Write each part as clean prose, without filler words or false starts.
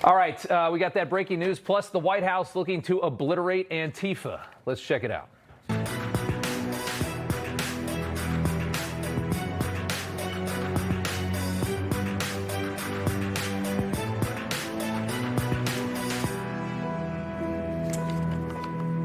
All right, we got that breaking news, plus the White House looking to obliterate Antifa. Let's check it out.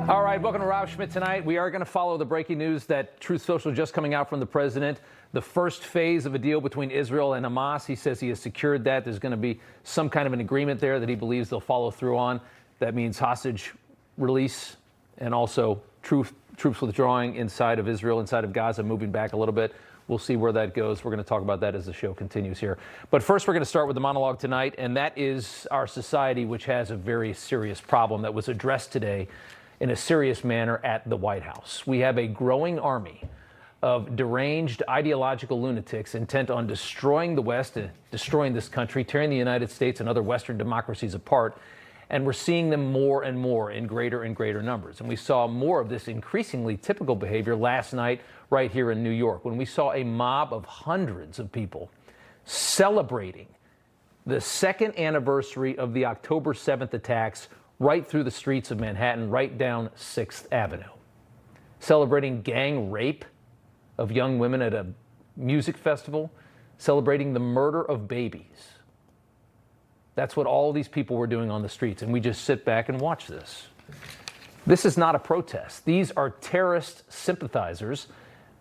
All right, welcome to Rob Schmitt Tonight. We are going to follow the breaking news that Truth Social just coming out from the president. The first phase of a deal between Israel and Hamas. He says he has secured that. There's going to be some kind of an agreement there that he believes they'll follow through on. That means hostage release and also troops withdrawing inside of Israel, inside of Gaza, moving back a little bit. We'll see where that goes. We're going to talk about that as the show continues here. But first, we're going to start with the monologue tonight, and that is our society, which has a very serious problem that was addressed today in a serious manner at the White House. We have a growing army of deranged ideological lunatics intent on destroying the West, destroying this country, tearing the United States and other Western democracies apart. And we're seeing them more and more in greater and greater numbers. And we saw more of this increasingly typical behavior last night right here in New York, when we saw a mob of hundreds of people celebrating the second anniversary of the October 7th attacks right through the streets of Manhattan, right down 6th Avenue. Celebrating gang rape of young women at a music festival, celebrating the murder of babies. That's what all these people were doing on the streets, and we just sit back and watch this. This is not a protest. These are terrorist sympathizers.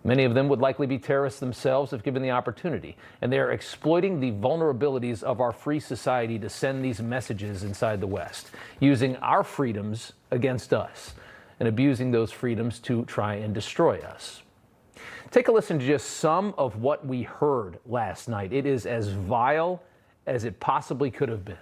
Many of them would likely be terrorists themselves if given the opportunity, and they are exploiting the vulnerabilities of our free society to send these messages inside the West, using our freedoms against us and abusing those freedoms to try and destroy us. Take a listen to just some of what we heard last night. It is as vile as it possibly could have been.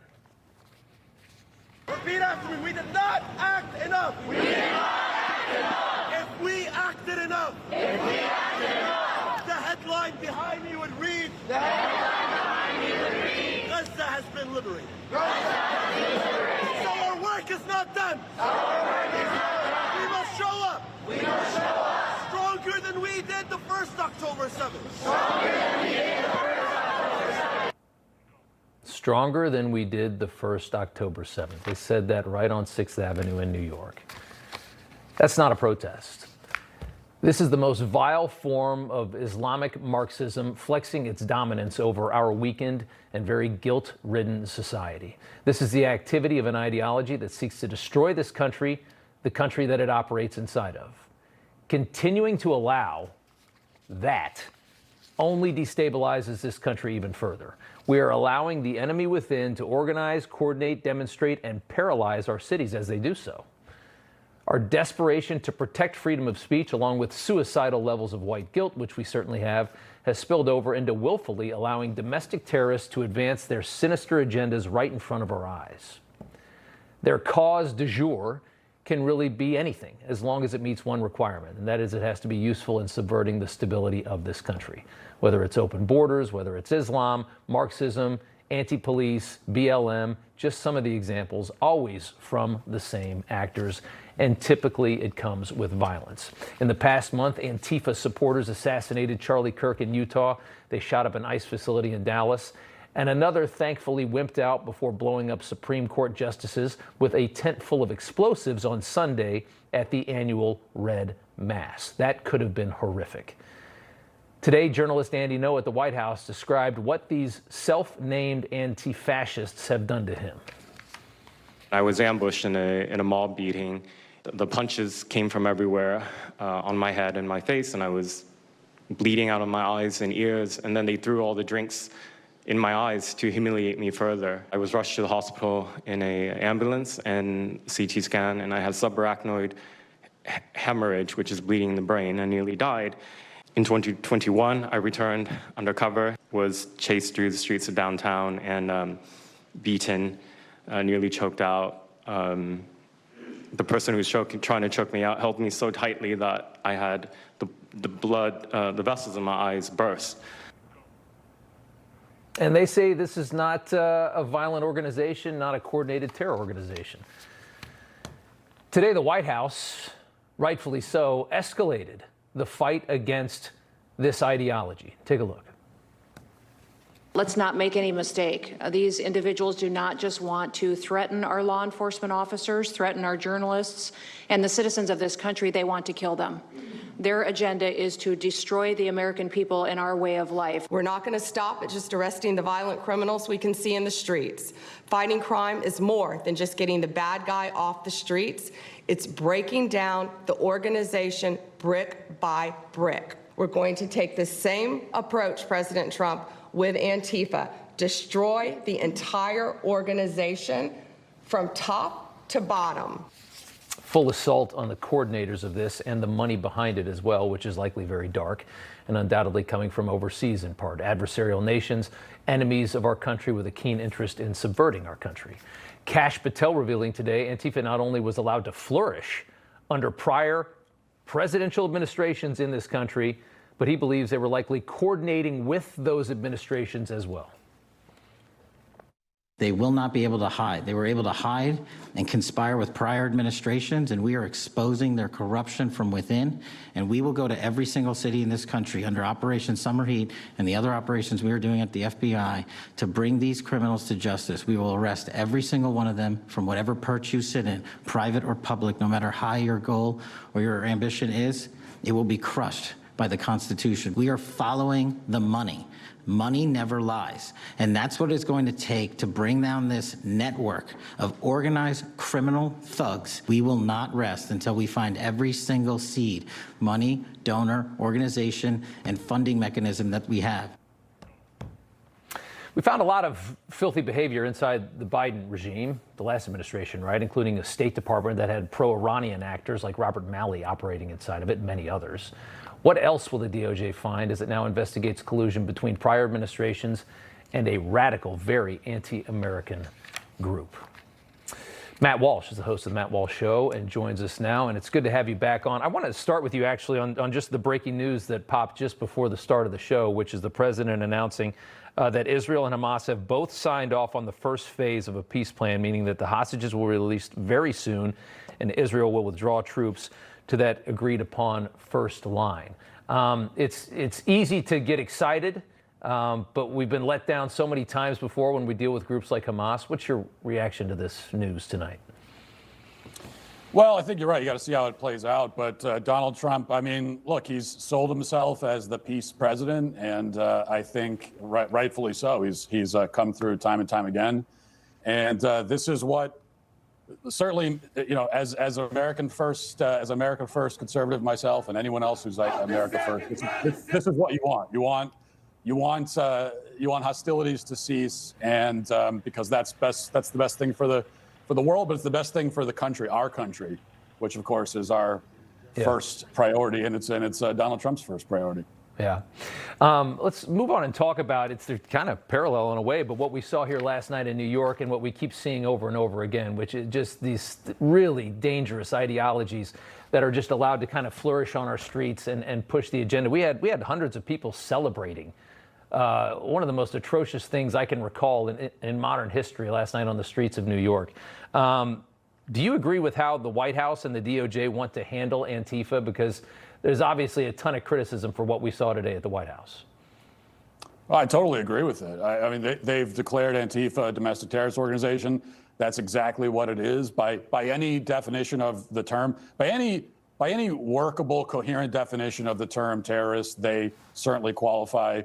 Repeat after me. We did not act enough. We did not act enough. If we acted enough. If we acted enough. The headline behind me would read. The headline behind me would read. Gaza has been liberated. Gaza has been liberated. So our work is not done. Our work is not done. We must show up. We must show up. Stronger than we did the first October 7th. Stronger than we did the first October 7th. Stronger than we did the first October 7th. They said that right on 6th Avenue in New York. That's not a protest. This is the most vile form of Islamic Marxism flexing its dominance over our weakened and very guilt-ridden society. This is the activity of an ideology that seeks to destroy this country, the country that it operates inside of. Continuing to allow that only destabilizes this country even further. We are allowing the enemy within to organize, coordinate, demonstrate, and paralyze our cities as they do so. Our desperation to protect freedom of speech, along with suicidal levels of white guilt, which we certainly have, has spilled over into willfully allowing domestic terrorists to advance their sinister agendas right in front of our eyes. Their cause du jour can really be anything as long as it meets one requirement, and that is it has to be useful in subverting the stability of this country. Whether it's open borders, whether it's Islam, Marxism, anti-police, BLM, just some of the examples, always from the same actors, and typically it comes with violence. In the past month, Antifa supporters assassinated Charlie Kirk in Utah. They shot up an ICE facility in Dallas. And another thankfully wimped out before blowing up Supreme Court justices with a tent full of explosives on Sunday at the annual Red Mass. That could have been horrific. Today, journalist Andy Ngo at the White House described what these self-named anti-fascists have done to him. I was ambushed in a mob beating. The punches came from everywhere on my head and my face, and I was bleeding out of my eyes and ears, and then they threw all the drinks in my eyes to humiliate me further. I was rushed to the hospital in an ambulance and CT scan, and I had subarachnoid hemorrhage, which is bleeding in the brain. I nearly died. In 2021, I returned undercover, was chased through the streets of downtown and beaten, nearly choked out. The person who was trying to choke me out held me so tightly that I had the blood, the vessels in my eyes burst. And they say this is not a violent organization, not a coordinated terror organization. Today, the White House, rightfully so, escalated the fight against this ideology. Take a look. Let's not make any mistake. These individuals do not just want to threaten our law enforcement officers, threaten our journalists, and the citizens of this country. They want to kill them. Their agenda is to destroy the American people and our way of life. We're not going to stop at just arresting the violent criminals we can see in the streets. Fighting crime is more than just getting the bad guy off the streets. It's breaking down the organization brick by brick. We're going to take the same approach, President Trump, with Antifa. Destroy the entire organization from top to bottom. Full assault on the coordinators of this and the money behind it as well, which is likely very dark and undoubtedly coming from overseas in part. Adversarial nations, enemies of our country with a keen interest in subverting our country. Kash Patel revealing today Antifa not only was allowed to flourish under prior presidential administrations in this country, but he believes they were likely coordinating with those administrations as well. They will not be able to hide. They were able to hide and conspire with prior administrations, and we are exposing their corruption from within. And we will go to every single city in this country under Operation Summer Heat and the other operations we are doing at the FBI to bring these criminals to justice. We will arrest every single one of them from whatever perch you sit in, private or public, no matter how your goal or your ambition is, it will be crushed by the Constitution. We are following the money. Money never lies. And that's what it's going to take to bring down this network of organized criminal thugs. We will not rest until we find every single seed, money, donor, organization, and funding mechanism that we have. We found a lot of filthy behavior inside the Biden regime, the last administration, right, including a State Department that had pro-Iranian actors like Robert Malley operating inside of it, and many others. What else will the DOJ find as it now investigates collusion between prior administrations and a radical, very anti-American group? Matt Walsh is the host of the Matt Walsh Show and joins us now, and it's good to have you back on. I want to start with you actually on just the breaking news that popped just before the start of the show, which is the president announcing that Israel and Hamas have both signed off on the first phase of a peace plan, meaning that the hostages will be released very soon and Israel will withdraw troops to that agreed upon first line. It's easy to get excited, but we've been let down so many times before when we deal with groups like Hamas. What's your reaction to this news tonight? Well, I think you're right. You got to see how it plays out. But Donald Trump, I mean, look, he's sold himself as the peace president, and I think rightfully so. He's come through time and time again, and this is what certainly, you know, as American first conservative myself, and anyone else who's like America first, this is what you want. You want hostilities to cease, and because that's the best thing for the world, but it's the best thing for the country, our country, which of course is our first priority, and it's Donald Trump's first priority. Yeah. Let's move on and talk about they're kind of parallel in a way, but what we saw here last night in New York and what we keep seeing over and over again, which is just these really dangerous ideologies that are just allowed to kind of flourish on our streets and push the agenda. We had hundreds of people celebrating one of the most atrocious things I can recall in modern history last night on the streets of New York. Do you agree with how the White House and the DOJ want to handle Antifa? Because there's obviously a ton of criticism for what we saw today at the White House. Well, I totally agree with it. I mean, they've declared Antifa a domestic terrorist organization. That's exactly what it is by any definition of the term, by any workable, coherent definition of the term terrorist. They certainly qualify.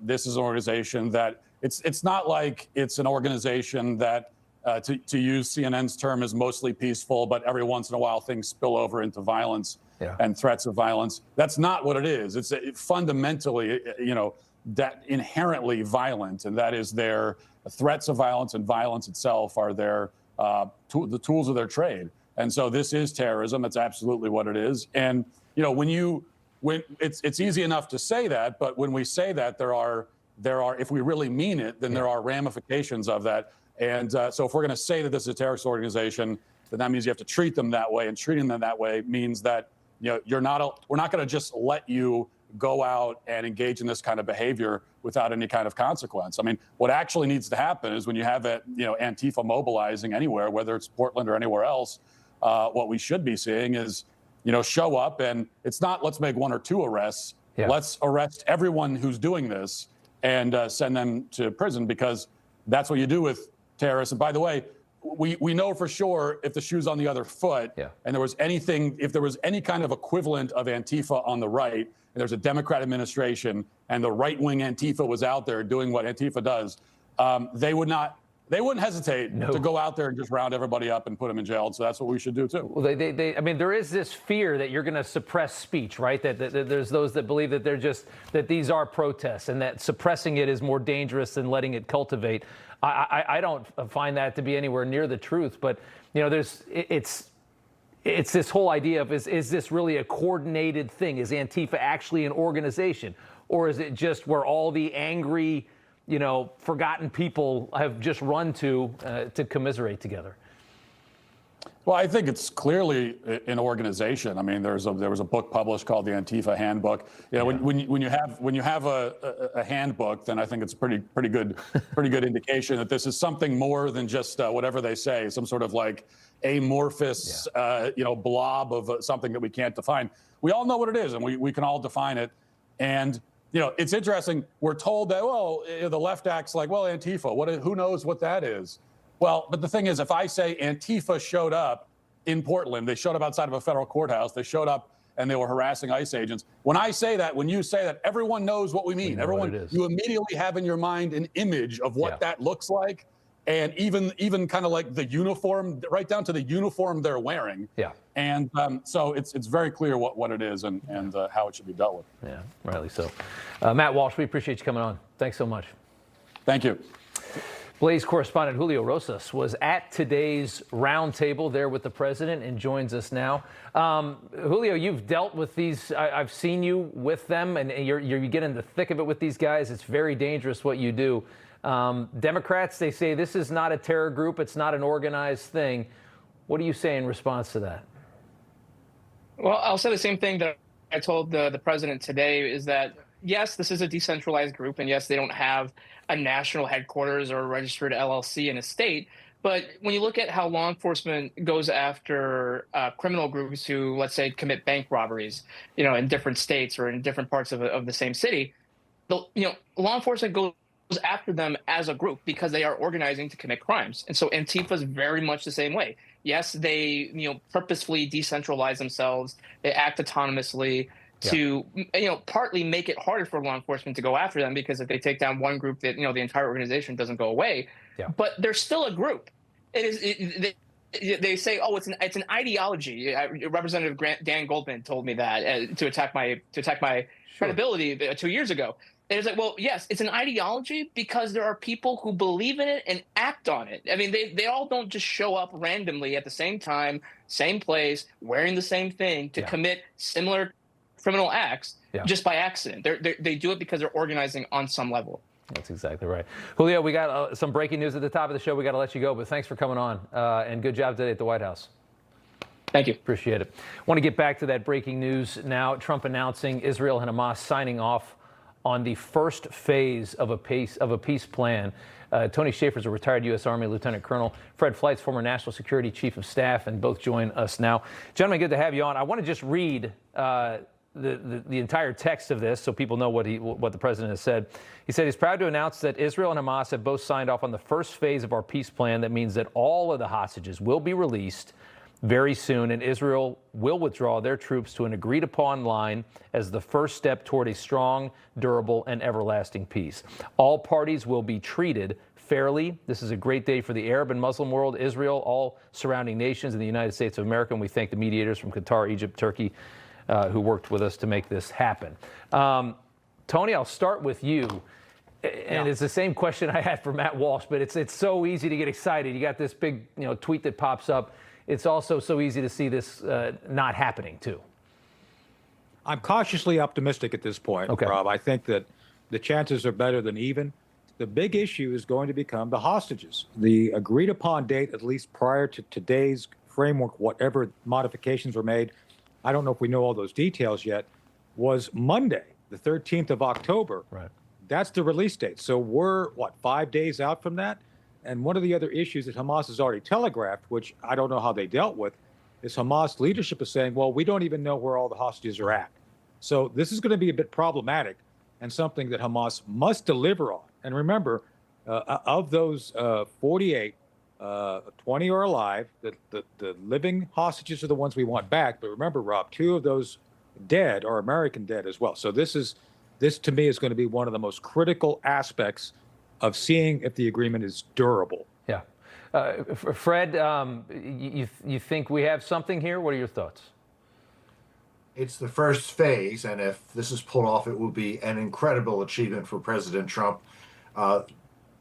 This is an organization that it's not like it's an organization that, to use CNN's term, is mostly peaceful, but every once in a while things spill over into violence and threats of violence. That's not what it is. It's fundamentally, that inherently violent, and that is their threats of violence, and violence itself are their the tools of their trade. And so this is terrorism. That's absolutely what it is. And when it's easy enough to say that, but when we say that, there are if we really mean it, then there are ramifications of that. And so if we're going to say that this is a terrorist organization, then that means you have to treat them that way, and treating them that way means that we're not going to just let you go out and engage in this kind of behavior without any kind of consequence. I mean, what actually needs to happen is when you have Antifa mobilizing anywhere, whether it's Portland or anywhere else, what we should be seeing is show up, and it's not let's make one or two arrests. Let's arrest everyone who's doing this and send them to prison, because that's what you do with terrorists. And by the way, we know for sure if the shoe's on the other foot, and if there was any kind of equivalent of Antifa on the right, and there's a Democrat administration, and the right-wing Antifa was out there doing what Antifa does, they wouldn't hesitate to go out there and just round everybody up and put them in jail. So that's what we should do too. Well, I mean, there is this fear that you're going to suppress speech, right? That there's those that believe that that these are protests, and that suppressing it is more dangerous than letting it cultivate. I don't find that to be anywhere near the truth. But it's this whole idea of is this really a coordinated thing? Is Antifa actually an organization, or is it just where all the angry, forgotten people have just run to commiserate together? Well, I think it's clearly an organization. I mean, there was a book published called the Antifa Handbook. When you have a handbook, then I think it's a pretty good indication that this is something more than just whatever they say, some sort of like amorphous blob of something that we can't define. We all know what it is, and we can all define it. And it's interesting. We're told that the left acts like, well, Antifa. Who knows what that is? Well, but the thing is, if I say Antifa showed up in Portland, they showed up outside of a federal courthouse, they showed up and they were harassing ICE agents. When you say that, everyone knows what we mean. You immediately have in your mind an image of what that looks like, and even kind of like the uniform, right down to the uniform they're wearing. Yeah. And so it's very clear what it is and how it should be dealt with. Yeah, rightly so. Matt Walsh, we appreciate you coming on. Thanks so much. Thank you. Blaze correspondent Julio Rosas was at today's roundtable there with the president and joins us now. Julio, you've dealt with these. I've seen you with them, and you get in the thick of it with these guys. It's very dangerous what you do. Democrats, they say this is not a terror group. It's not an organized thing. What do you say in response to that? Well, I'll say the same thing that I told the president today, is that, yes, this is a decentralized group, and yes, they don't have a national headquarters or a registered LLC in a state. But when you look at how law enforcement goes after criminal groups who, let's say, commit bank robberies, in different states or in different parts of the same city, law enforcement goes after them as a group because they are organizing to commit crimes. And so Antifa is very much the same way. Yes, they purposefully decentralize themselves. They act autonomously to partly make it harder for law enforcement to go after them, because if they take down one group, that the entire organization doesn't go away. But they're still a group. They say, oh, it's an ideology. Representative Dan Goldman told me that to attack my credibility 2 years ago. And it's like, well, yes, it's an ideology because there are people who believe in it and act on it. I mean, they all don't just show up randomly at the same time, same place, wearing the same thing to commit similar criminal acts just by accident. They do it because they're organizing on some level. That's exactly right. Julio, we got some breaking news at the top of the show. We got to let you go, but thanks for coming on, and good job today at the White House. Thank you. Appreciate it. Want to get back to that breaking news now. Trump announcing Israel and Hamas signing off on the first phase of a peace plan. Tony Shaffer is a retired U.S. Army Lieutenant Colonel. Fred Fleitz, former National Security Chief of Staff, and both join us now. Gentlemen, good to have you on. I want to just read the entire text of this so people know what the president has said. He said he's proud to announce that Israel and Hamas have both signed off on the first phase of our peace plan. That means that all of the hostages will be released very soon, and Israel will withdraw their troops to an agreed-upon line as the first step toward a strong, durable, and everlasting peace. All parties will be treated fairly. This is a great day for the Arab and Muslim world, Israel, all surrounding nations, and the United States of America, and we thank the mediators from Qatar, Egypt, Turkey, who worked with us to make this happen. Tony, I'll start with you. And it's the same question I had for Matt Walsh, but it's so easy to get excited. You got this big tweet that pops up. It's also so easy to see this not happening, too. I'm cautiously optimistic at this point, Rob. I think that the chances are better than even. The big issue is going to become the hostages. The agreed-upon date, at least prior to today's framework, whatever modifications were made, I don't know if we know all those details yet, was Monday, the 13th of October. Right. That's the release date. So we're, 5 days out from that? And one of the other issues that Hamas has already telegraphed, which I don't know how they dealt with, is Hamas leadership is saying, well, we don't even know where all the hostages are at. So this is going to be a bit problematic. and something that Hamas must deliver on. And remember, of those 48, 20 are alive. The living hostages are the ones we want back. But remember, Rob, 2 of those dead are American dead as well. So this to me is going to be one of the most critical aspects of seeing if the agreement is durable. Yeah. Fred, you think we have something here? What are your thoughts? It's the first phase, and if this is pulled off, it will be an incredible achievement for President Trump.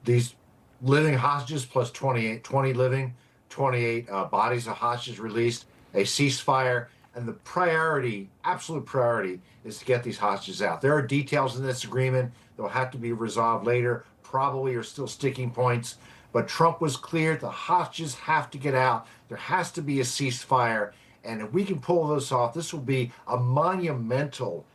These living hostages plus 20 living, 28 bodies of hostages released, a ceasefire, and the priority, absolute priority, is to get these hostages out. There are details in this agreement that will have to be resolved later, probably are still sticking points, but Trump was clear the hostages have to get out. There has to be a ceasefire, and if we can pull this off, this will be a monumental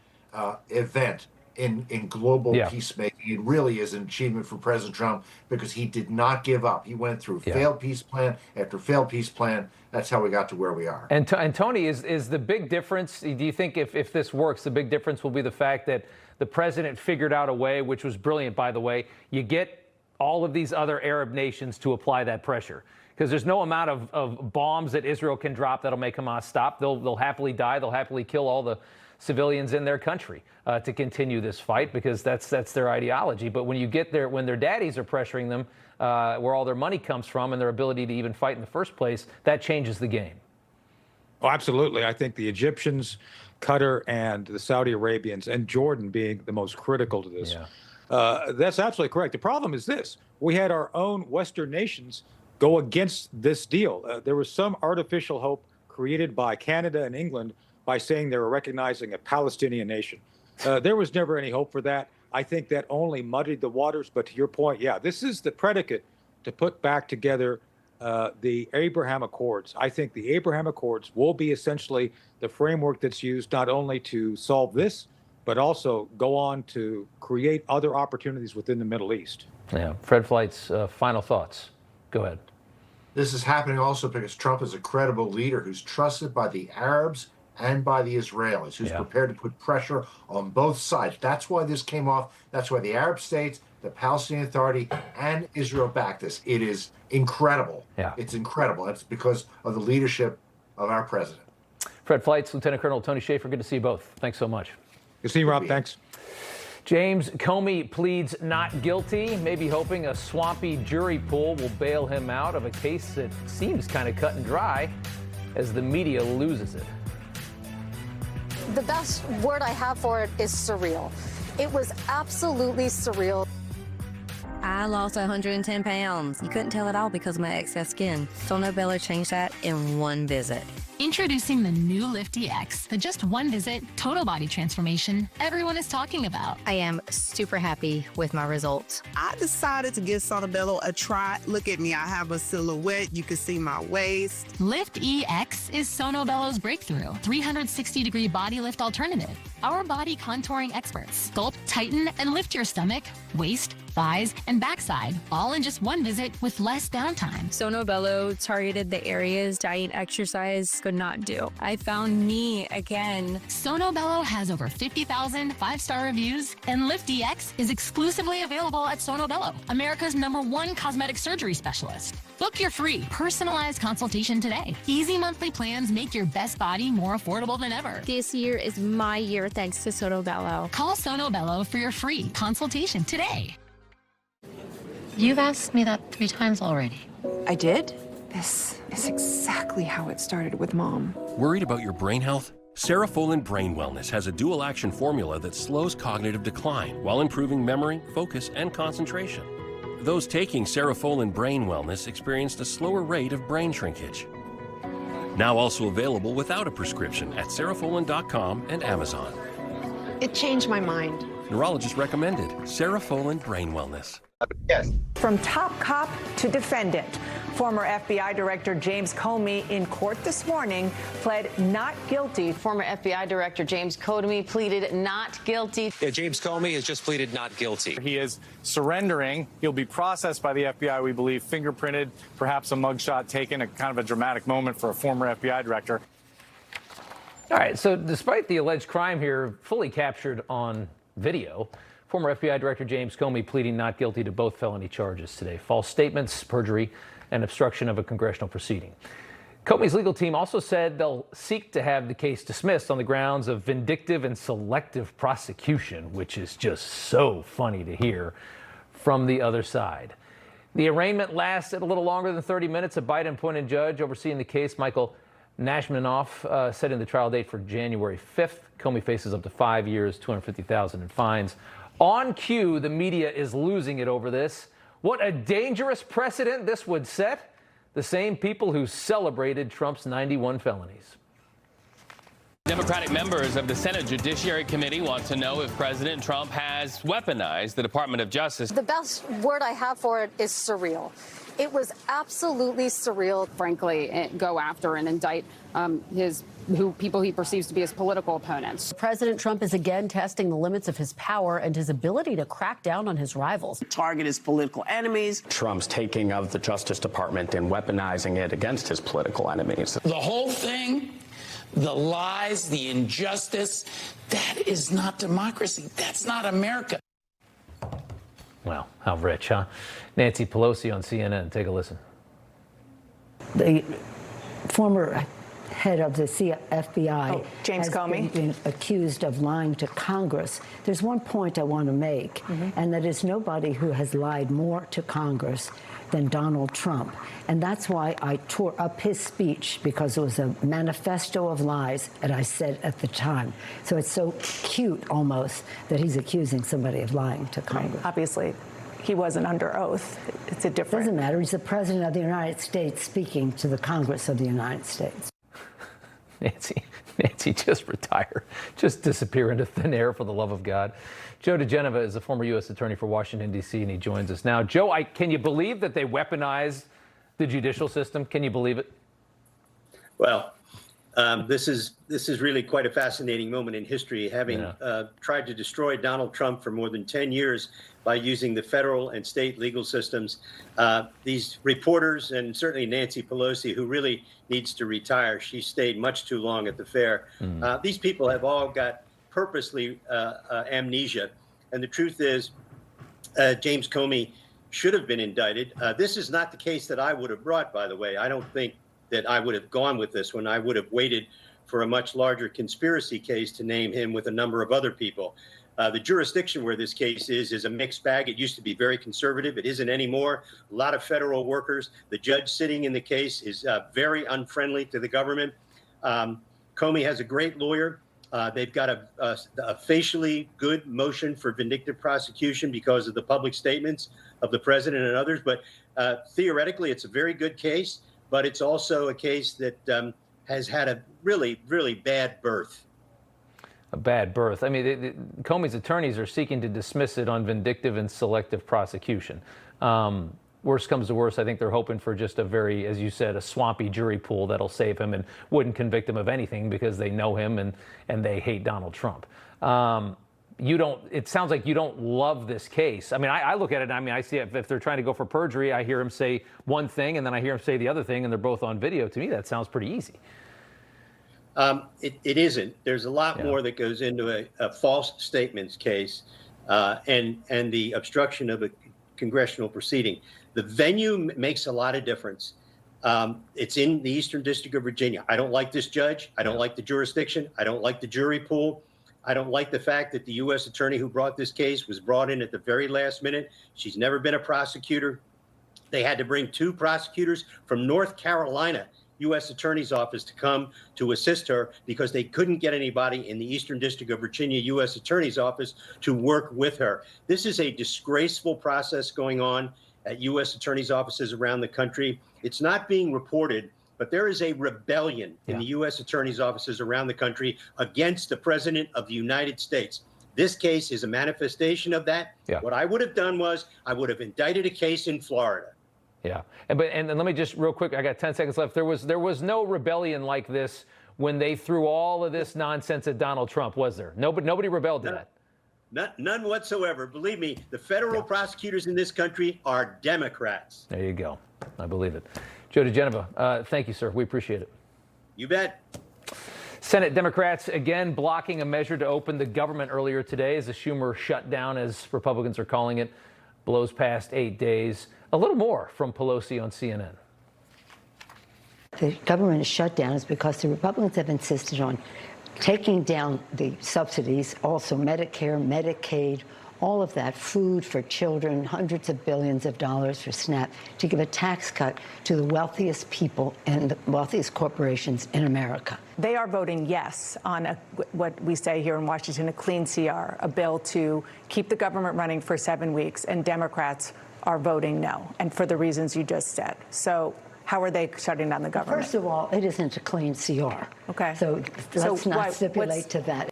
event in global peacemaking. It really is an achievement for President Trump because he did not give up. He went through failed peace plan after failed peace plan. That's how we got to where we are. And Tony, is the big difference, do you think if this works, the big difference will be the fact that the president figured out a way, which was brilliant, by the way, you get all of these other Arab nations to apply that pressure? Because there's no amount of bombs that Israel can drop that'll make Hamas stop. They'll happily die. They'll happily kill all the civilians in their country to continue this fight because that's their ideology. But when you get there, when their daddies are pressuring them, where all their money comes from and their ability to even fight in the first place, that changes the game. Oh, absolutely. I think the Egyptians, Qatar, and the Saudi Arabians, and Jordan being the most critical to this. That's absolutely correct. The problem is this. We had our own Western nations go against this deal. There was some artificial hope created by Canada and England by saying they were recognizing a Palestinian nation. There was never any hope for that. I think that only muddied the waters. But to your point, this is the predicate to put back together the Abraham Accords. I think the Abraham Accords will be essentially the framework that's used not only to solve this, but also go on to create other opportunities within the Middle East. Yeah. Fred Fleitz, final thoughts. Go ahead. This is happening also because Trump is a credible leader who's trusted by the Arabs and by the Israelis, who's prepared to put pressure on both sides. That's why this came off. That's why the Arab states, the Palestinian Authority, and Israel backed this. It is incredible. It's incredible. It's because of the leadership of our president. Fred Fleitz, Lieutenant Colonel Tony Shaffer, good to see you both. Thanks so much. Good to see you, Rob. Thanks. James Comey pleads not guilty, maybe hoping a swampy jury pool will bail him out of a case that seems kind of cut and dry as the media loses it. The best word I have for it is surreal. It was absolutely surreal. I lost 110 pounds. You couldn't tell at all because of my excess skin. Sono Bello changed that in one visit. Introducing the new Lift EX, the just one visit, total body transformation everyone is talking about. I am super happy with my results. I decided to give Sono Bello a try. Look at me, I have a silhouette. You can see my waist. Lift EX is Sono Bello's breakthrough 360-degree body lift alternative. Our body contouring experts sculpt, tighten, and lift your stomach, waist, thighs, and backside, all in just one visit with less downtime. Sono Bello targeted the areas diet exercise could not do. I found me again. Sono Bello has over 50,000 five-star reviews, and Lift EX is exclusively available at Sono Bello, America's #1 cosmetic surgery specialist. Book your free, personalized consultation today. Easy monthly plans make your best body more affordable than ever. This year is my year thanks to Sono Bello. Call Sono Bello for your free consultation today. You've asked me that 3 times already. I did? This is exactly how it started with Mom. Worried about your brain health? Cerefolin Brain Wellness has a dual-action formula that slows cognitive decline while improving memory, focus, and concentration. Those taking Cerefolin Brain Wellness experienced a slower rate of brain shrinkage. Now also available without a prescription at cerefolin.com and Amazon. It changed my mind. Neurologist recommended Cerefolin Brain Wellness. Yes. From top cop to defendant, former FBI Director James Comey in court this morning pled not guilty. Former FBI Director James Comey pleaded not guilty. James Comey has just pleaded not guilty. He is surrendering. He'll be processed by the FBI, we believe, fingerprinted, perhaps a mugshot taken, a kind of a dramatic moment for a former FBI director. All right, so despite the alleged crime here fully captured on video, Former FBI Director James Comey pleading not guilty to both felony charges today: false statements, perjury, and obstruction of a congressional proceeding. Comey's legal team also said they'll seek to have the case dismissed on the grounds of vindictive and selective prosecution, which is just so funny to hear from the other side. The arraignment lasted a little longer than 30 minutes. A Biden-appointed judge overseeing the case, Michael Nashmanoff, setting the trial date for January 5th. Comey faces up to 5 years, $250,000 in fines. On cue, the media is losing it over this. What a dangerous precedent this would set. The same people who celebrated Trump's 91 felonies. Democratic members of the Senate Judiciary Committee want to know if President Trump has weaponized the Department of Justice. The best word I have for it is surreal. It was absolutely surreal. Frankly, go after and indict people he perceives to be his political opponents. President Trump is again testing the limits of his power and his ability to crack down on his rivals. Target his political enemies. Trump's taking of the Justice Department and weaponizing it against his political enemies. The whole thing, the lies, the injustice, that is not democracy. That's not America. Wow, how rich, huh? Nancy Pelosi on CNN. Take a listen. The former head of the FBI, James Comey, been accused of lying to Congress. There's one point I want to make, and that is nobody who has lied more to Congress than Donald Trump. And that's why I tore up his speech, because it was a manifesto of lies, and I said at the time. So it's so cute almost that he's accusing somebody of lying to Congress. Right. Obviously, he wasn't under oath. It's a different. Doesn't matter. He's the president of the United States speaking to the Congress of the United States. Nancy, just retire. Just disappear into thin air, for the love of God. Joe diGenova is a former U.S. attorney for Washington, D.C., and he joins us now. Joe, can you believe that they weaponized the judicial system? Can you believe it? Well, this is really quite a fascinating moment in history, having tried to destroy Donald Trump for more than 10 years by using the federal and state legal systems. These reporters, and certainly Nancy Pelosi, who really needs to retire, she stayed much too long at the fair. These people have all got purposely amnesia. And the truth is, James Comey should have been indicted. This is not the case that I would have brought, by the way. I don't think that I would have gone with this one. I would have waited for a much larger conspiracy case to name him with a number of other people. The jurisdiction where this case is a mixed bag. It used to be very conservative. It isn't anymore. A lot of federal workers. The judge sitting in the case is very unfriendly to the government. Comey has a great lawyer. They've got a facially good motion for vindictive prosecution because of the public statements of the president and others. But theoretically, it's a very good case. But it's also a case that has had a really, really bad birth. A bad birth. I mean, Comey's attorneys are seeking to dismiss it on vindictive and selective prosecution. Worst comes to worst, I think they're hoping for just a very, as you said, a swampy jury pool that'll save him and wouldn't convict him of anything because they know him and they hate Donald Trump. It sounds like you don't love this case. I mean, I look at it, I mean, I see if they're trying to go for perjury, I hear him say one thing and then I hear him say the other thing and they're both on video. To me, that sounds pretty easy. It isn't. There's a lot more that goes into a false statements case and the obstruction of a congressional proceeding. The venue makes a lot of difference. It's in the Eastern District of Virginia. I don't like this judge. I don't like the jurisdiction. I don't like the jury pool. I don't like the fact that the U.S. attorney who brought this case was brought in at the very last minute. She's never been a prosecutor. They had to bring 2 prosecutors from North Carolina U.S. Attorney's Office to come to assist her because they couldn't get anybody in the Eastern District of Virginia U.S. Attorney's Office to work with her. This is a disgraceful process going on at U.S. Attorney's offices around the country. It's not being reported, but there is a rebellion in the U.S. Attorney's offices around the country against the President of the United States. This case is a manifestation of that. What I would have done was I would have indicted a case in Florida. Yeah, and let me just real quick, I got 10 seconds left. There was no rebellion like this when they threw all of this nonsense at Donald Trump, was there? Nobody rebelled to that. None whatsoever. Believe me, the federal prosecutors in this country are Democrats. There you go. I believe it. Joe diGenova, thank you, sir. We appreciate it. You bet. Senate Democrats again blocking a measure to open the government earlier today as the Schumer shutdown, as Republicans are calling it, blows past 8 days. A little more from Pelosi on CNN. The government is shut down is because the Republicans have insisted on taking down the subsidies, also Medicare, Medicaid, all of that, food for children, hundreds of billions of dollars for SNAP, to give a tax cut to the wealthiest people and the wealthiest corporations in America. They are voting yes on what we say here in Washington, a clean CR, a bill to keep the government running for 7 weeks, and Democrats are voting no, and for the reasons you just said. So how are they shutting down the government? First of all, it isn't a clean CR. Okay. So let's not stipulate to that.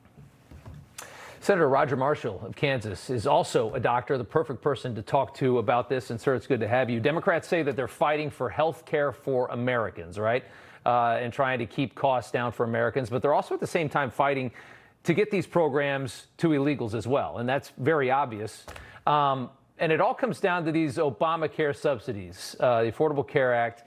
Senator Roger Marshall of Kansas is also a doctor, the perfect person to talk to about this. And, sir, it's good to have you. Democrats say that they're fighting for health care for Americans, right, and trying to keep costs down for Americans. But they're also at the same time fighting to get these programs to illegals as well. And that's very obvious. And it all comes down to these Obamacare subsidies, the Affordable Care Act.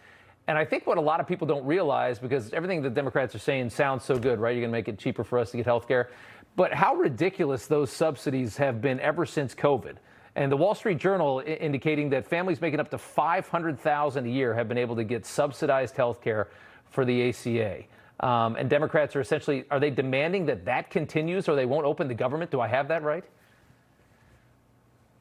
And I think what a lot of people don't realize, because everything the Democrats are saying sounds so good, right? You're going to make it cheaper for us to get health care. But how ridiculous those subsidies have been ever since COVID. And the Wall Street Journal indicating that families making up to $500,000 a year have been able to get subsidized health care for the ACA. And Democrats are essentially, are they demanding that that continues or they won't open the government? Do I have that right?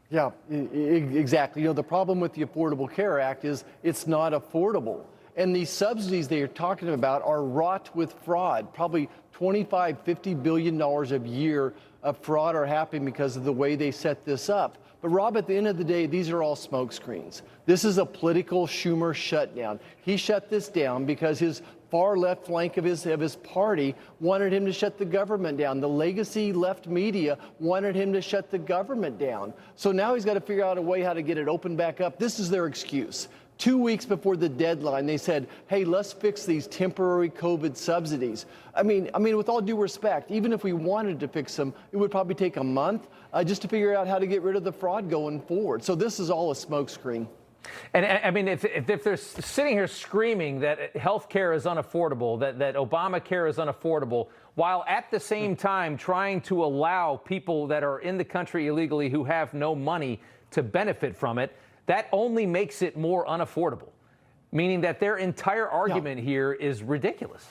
Yeah, exactly. You know, the problem with the Affordable Care Act is it's not affordable. And these subsidies they are talking about are wrought with fraud. Probably $25–50 billion a year of fraud are happening because of the way they set this up. But Rob, at the end of the day, these are all smokescreens. This is a political Schumer shutdown. He shut this down because his far left flank of his party wanted him to shut the government down. The legacy left media wanted him to shut the government down. So now he's got to figure out a way how to get it opened back up. This is their excuse. 2 weeks before the deadline, they said, hey, let's fix these temporary COVID subsidies. I mean, with all due respect, even if we wanted to fix them, it would probably take a month just to figure out how to get rid of the fraud going forward. So this is all a smokescreen. And I mean, if they're sitting here screaming that health care is unaffordable, that Obamacare is unaffordable, while at the same time trying to allow people that are in the country illegally who have no money to benefit from it, that only makes it more unaffordable, meaning that their entire argument here is ridiculous.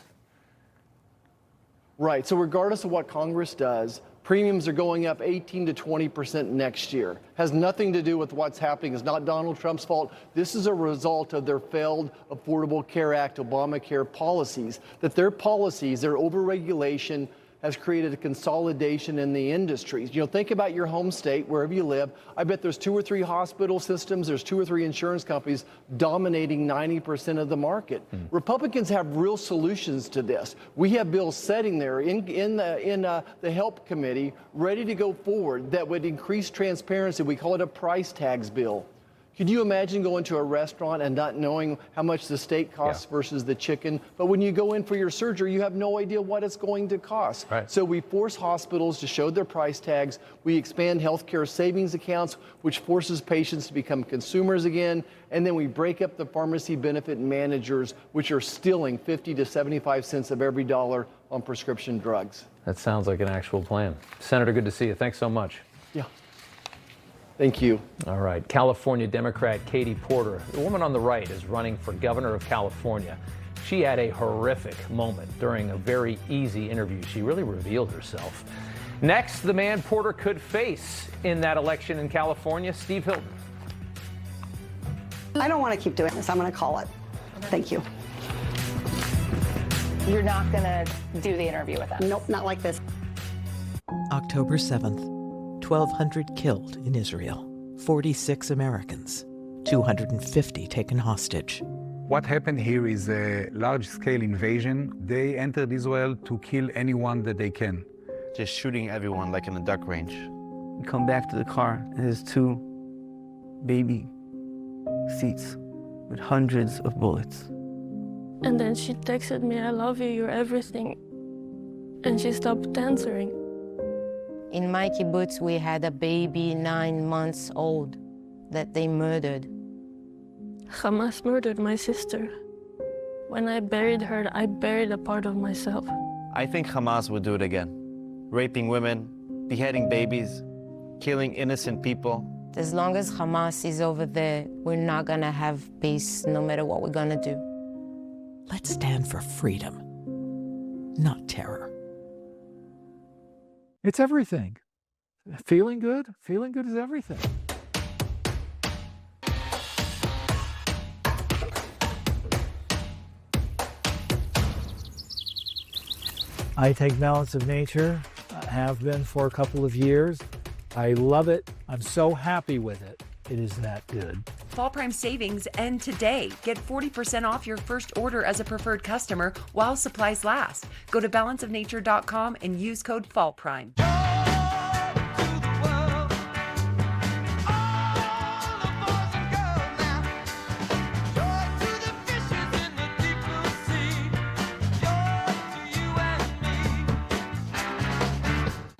Right. So regardless of what Congress does, premiums are going up 18 to 20% next year. Has nothing to do with what's happening. It's not Donald Trump's fault. This is a result of their failed Affordable Care Act, Obamacare policies, that their policies, their overregulation, has created a consolidation in the industries. You know, think about your home state, wherever you live. I bet there's 2 or 3 hospital systems, there's 2 or 3 insurance companies dominating 90% of the market. Republicans have real solutions to this. We have bills sitting there in the HELP committee ready to go forward that would increase transparency. We call it a price tags bill. Could you imagine going to a restaurant and not knowing how much the steak costs versus the chicken? But when you go in for your surgery, you have no idea what it's going to cost. Right. So we force hospitals to show their price tags. We expand healthcare savings accounts, which forces patients to become consumers again. And then we break up the pharmacy benefit managers, which are stealing 50 to 75 cents of every dollar on prescription drugs. That sounds like an actual plan. Senator, good to see you. Thanks so much. Yeah. Thank you. All right. California Democrat Katie Porter, the woman on the right, is running for governor of California. She had a horrific moment during a very easy interview. She really revealed herself. Next, the man Porter could face in that election in California, Steve Hilton. I don't want to keep doing this. I'm going to call it. Thank you. You're not going to do the interview with us? Nope, not like this. October 7th. 1,200 killed in Israel, 46 Americans, 250 taken hostage. What happened here is a large-scale invasion. They entered Israel to kill anyone that they can. Just shooting everyone like in a duck range. We come back to the car, and there's 2 baby seats with hundreds of bullets. And then she texted me, "I love you, you're everything." And she stopped answering. In my kibbutz, we had a baby 9 months old that they murdered. Hamas murdered my sister. When I buried her, I buried a part of myself. I think Hamas would do it again. Raping women, beheading babies, killing innocent people. As long as Hamas is over there, we're not gonna have peace no matter what we're gonna do. Let's stand for freedom, not terror. It's everything. Feeling good is everything. I take Balance of Nature, have been for a couple of years. I love it. I'm so happy with it. It is that good. Fall Prime savings end today. Get 40% off your first order as a preferred customer while supplies last. Go to balanceofnature.com and use code FALLPRIME.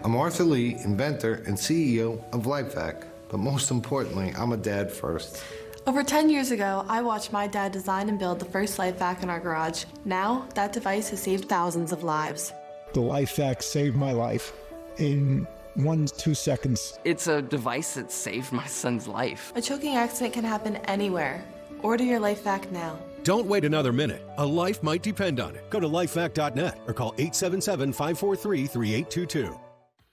I'm Arthur Lee, inventor and CEO of LifeVac, but most importantly, I'm a dad first. Over 10 years ago, I watched my dad design and build the first LifeVac in our garage. Now, that device has saved thousands of lives. The LifeVac saved my life in 1-2 seconds. It's a device that saved my son's life. A choking accident can happen anywhere. Order your LifeVac now. Don't wait another minute. A life might depend on it. Go to lifevac.net or call 877-543-3822.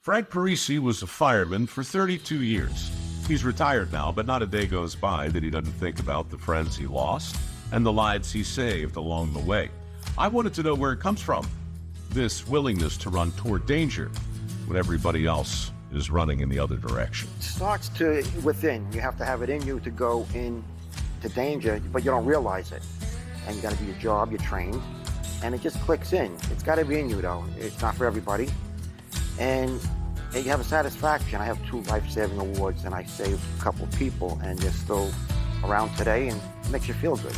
Frank Parisi was a fireman for 32 years. He's retired now, but not a day goes by that he doesn't think about the friends he lost and the lives he saved along the way. I wanted to know where it comes from, this willingness to run toward danger when everybody else is running in the other direction. It starts to within. You have to have it in you to go in to danger, but you don't realize it. And you got to do your job, you're trained, and it just clicks in. It's got to be in you, though. It's not for everybody. And you have a satisfaction. I have 2 life-saving awards, and I saved a couple of people, and they're still around today, and it makes you feel good.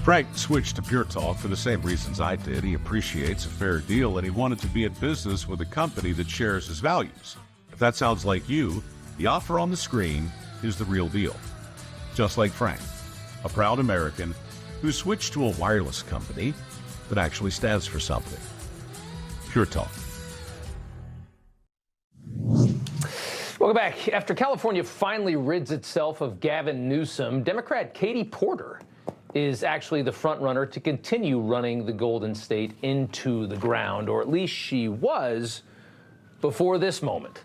Frank switched to Pure Talk for the same reasons I did. He appreciates a fair deal, and he wanted to be in business with a company that shares his values. If that sounds like you, the offer on the screen is the real deal. Just like Frank, a proud American who switched to a wireless company that actually stands for something. Pure Talk. Welcome back. After California finally rids itself of Gavin Newsom, Democrat Katie Porter is actually the front runner to continue running the Golden State into the ground, or at least she was before this moment.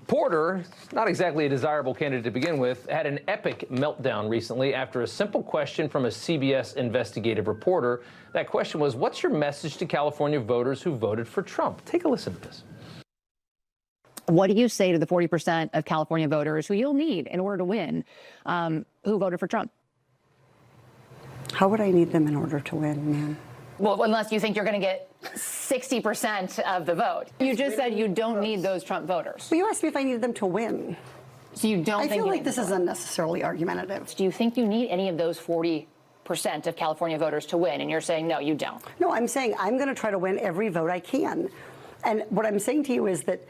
Porter, not exactly a desirable candidate to begin with, had an epic meltdown recently after a simple question from a CBS investigative reporter. That question was, what's your message to California voters who voted for Trump? Take a listen to this. What do you say to the 40% of California voters who you'll need in order to win, who voted for Trump? How would I need them in order to win, ma'am? Well, unless you think you're going to get 60% of the vote. You just said you don't need those Trump voters. Well, you asked me if I needed them to win. So you don't think I feel like this is unnecessarily argumentative. Do you think you need any of those 40% of California voters to win? And you're saying, no, you don't. No, I'm saying I'm going to try to win every vote I can. And what I'm saying to you is that...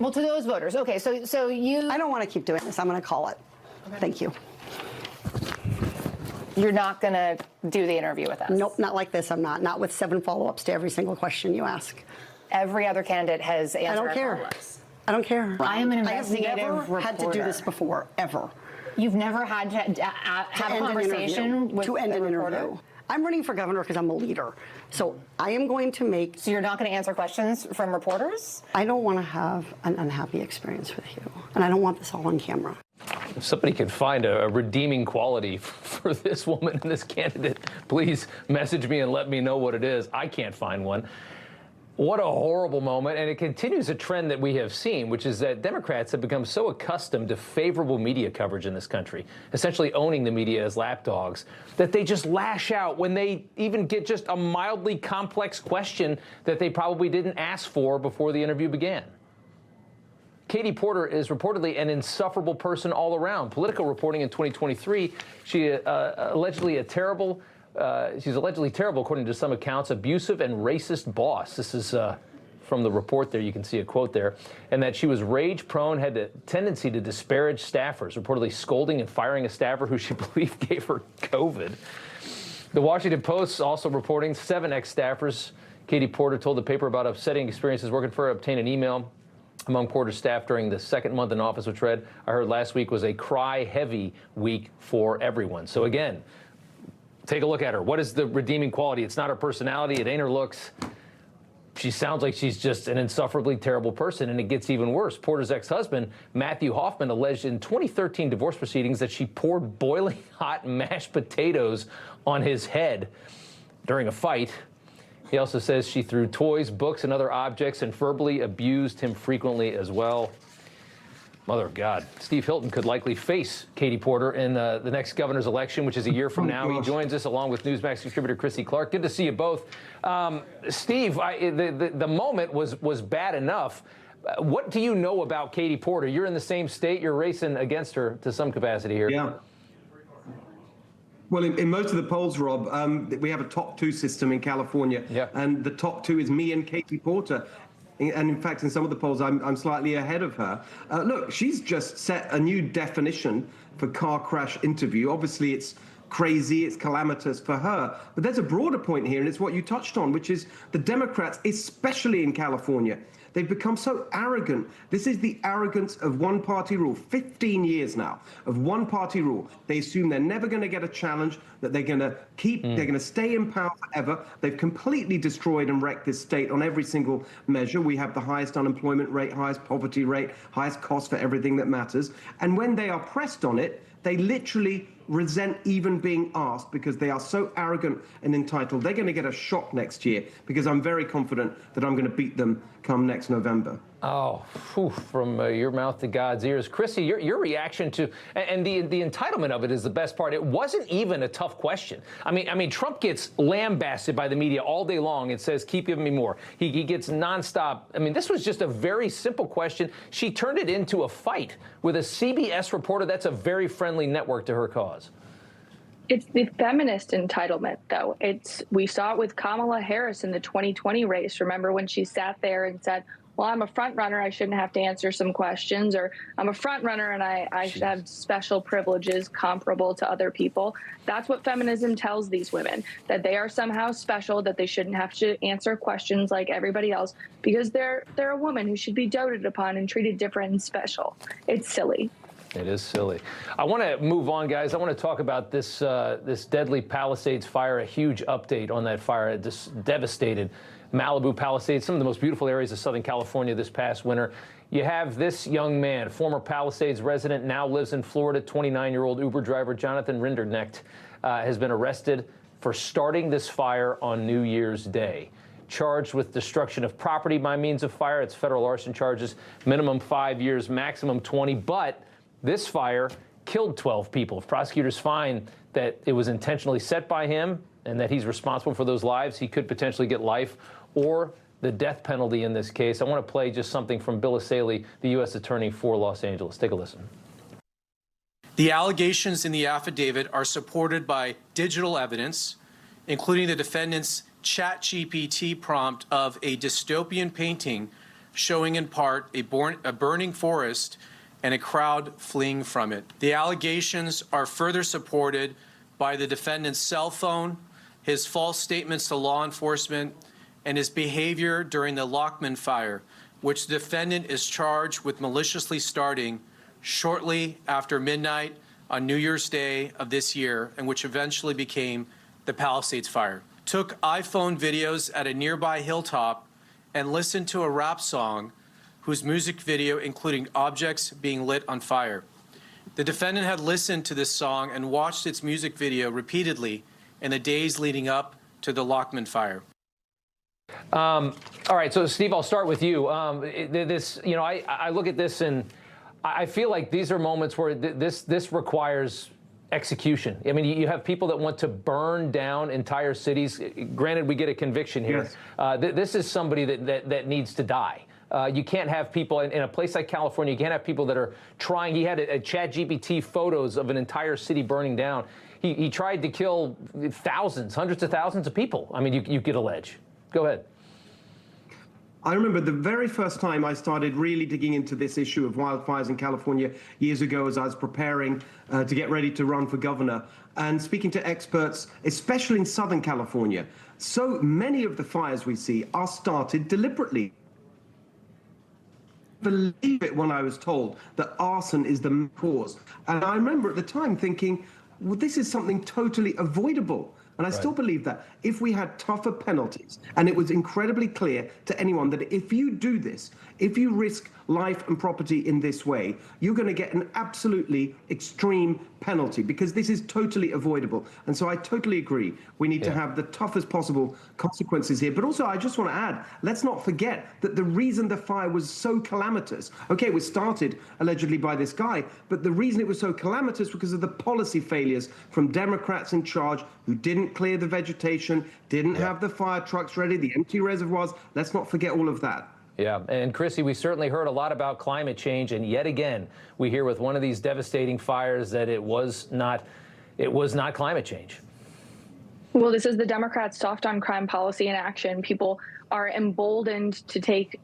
Well, to those voters. Okay, so you... I don't want to keep doing this. I'm going to call it. Okay. Thank you. You're not going to do the interview with us? Nope, not like this. I'm not. Not with 7 follow-ups to every single question you ask. Every other candidate has answered. I don't care. I don't care. I am an investigative reporter. I have never reporter. had to do this before, ever. You've never had to have a conversation with to end an reporter? interview. I'm running for governor because I'm a leader. So I am going to make... So you're not going to answer questions from reporters? I don't want to have an unhappy experience with you. And I don't want this all on camera. If somebody could find a redeeming quality for this woman and this candidate, please message me and let me know what it is. I can't find one. What a horrible moment, and it continues a trend that we have seen, which is that Democrats have become so accustomed to favorable media coverage in this country, essentially owning the media as lapdogs, that they just lash out when they even get just a mildly complex question that they probably didn't ask for before the interview began. Katie Porter is reportedly an insufferable person all around. Political reporting in 2023, she's allegedly terrible, according to some accounts, abusive and racist boss. This is from the report there. You can see a quote there. And that she was rage-prone, had a tendency to disparage staffers, reportedly scolding and firing a staffer who she believed gave her COVID. The Washington Post also reporting 7 ex-staffers Katie Porter told the paper about upsetting experiences working for her, obtained an email among Porter's staff during the second month in office, which read, I heard last week was a cry-heavy week for everyone. So again, take a look at her. What is the redeeming quality? It's not her personality. It ain't her looks. She sounds like she's just an insufferably terrible person, and it gets even worse. Porter's ex-husband, Matthew Hoffman, alleged in 2013 divorce proceedings that she poured boiling hot mashed potatoes on his head during a fight. He also says she threw toys, books, and other objects and verbally abused him frequently as well. Mother of God. Steve Hilton could likely face Katie Porter in the next governor's election, which is a year from now. He joins us along with Newsmax contributor Chrissy Clark. Good to see you both. Steve, the moment was bad enough. What do you know about Katie Porter? You're in the same state. You're racing against her to some capacity here. Yeah. Well, in most of the polls, Rob, we have a top two system in California. Yeah. And the top two is me and Katie Porter. And in fact, in some of the polls, I'm slightly ahead of her. Look, she's just set a new definition for car crash interview. Obviously, it's crazy, it's calamitous for her. But there's a broader point here, and it's what you touched on, which is the Democrats, especially in California, they've become so arrogant. This is the arrogance of one-party rule. 15 years now of one-party rule. They assume they're never going to get a challenge, that they're going to keep, they're going to stay in power forever. They've completely destroyed and wrecked this state on every single measure. We have the highest unemployment rate, highest poverty rate, highest cost for everything that matters. And when they are pressed on it, they literally resent even being asked because they are so arrogant and entitled. They're going to get a shock next year because I'm very confident that I'm going to beat them come next November. Oh, whew, from your mouth to God's ears. Chrissy, your reaction to, and the entitlement of it is the best part. It wasn't even a tough question. I mean, Trump gets lambasted by the media all day long and says, keep giving me more. He gets nonstop. I mean, this was just a very simple question. She turned it into a fight with a CBS reporter. That's a very friendly network to her cause. It's the feminist entitlement, though. We saw it with Kamala Harris in the 2020 race. Remember when she sat there and said, well, I'm a front runner, I shouldn't have to answer some questions, or I'm a front runner and I should have special privileges comparable to other people. That's what feminism tells these women, that they are somehow special, that they shouldn't have to answer questions like everybody else because they're a woman who should be doted upon and treated different and special. It's silly. It is silly. I want to move on, guys. I want to talk about this deadly Palisades fire, a huge update on that fire. This devastated Malibu Palisades, some of the most beautiful areas of Southern California this past winter. You have this young man, former Palisades resident, now lives in Florida, 29-year-old Uber driver Jonathan Rinderknecht has been arrested for starting this fire on New Year's Day. Charged with destruction of property by means of fire. It's federal arson charges, minimum 5 years, maximum 20. But this fire killed 12 people. If prosecutors find that it was intentionally set by him and that he's responsible for those lives, he could potentially get life or the death penalty in this case. I want to play just something from Bill Asaley, the U.S. Attorney for Los Angeles. Take a listen. The allegations in the affidavit are supported by digital evidence, including the defendant's ChatGPT prompt of a dystopian painting showing in part a burning forest and a crowd fleeing from it. The allegations are further supported by the defendant's cell phone, his false statements to law enforcement, and his behavior during the Lockman fire, which the defendant is charged with maliciously starting shortly after midnight on New Year's Day of this year, and which eventually became the Palisades fire. Took iPhone videos at a nearby hilltop and listened to a rap song whose music video including objects being lit on fire. The defendant had listened to this song and watched its music video repeatedly in the days leading up to the Lockman fire. All right, so Steve, I'll start with you. I look at this and I feel like these are moments where this requires execution. I mean, you have people that want to burn down entire cities. Granted, we get a conviction here. Yes. This is somebody that needs to die. You can't have people in a place like California. You can't have people that are trying. He had a ChatGPT photos of an entire city burning down. He tried to kill thousands, hundreds of thousands of people. I mean, you could allege. Go ahead. I remember the very first time I started really digging into this issue of wildfires in California years ago as I was preparing to get ready to run for governor and speaking to experts, especially in Southern California. So many of the fires we see are started deliberately. Believe it when I was told that arson is the cause. And I remember at the time thinking, well, this is something totally avoidable. And I still believe that if we had tougher penalties, and it was incredibly clear to anyone that if you do this, if you risk life and property in this way, you're going to get an absolutely extreme penalty because this is totally avoidable. And so I totally agree. We need to have the toughest possible consequences here. But also, I just want to add, let's not forget that the reason the fire was so calamitous, okay, it was started allegedly by this guy, but the reason it was so calamitous because of the policy failures from Democrats in charge who didn't clear the vegetation, didn't have the fire trucks ready, the empty reservoirs. Let's not forget all of that. Yeah, and Chrissy, we certainly heard a lot about climate change, and yet again, we hear with one of these devastating fires that it was not climate change. Well, this is the Democrats' soft on crime policy in action. People are emboldened to take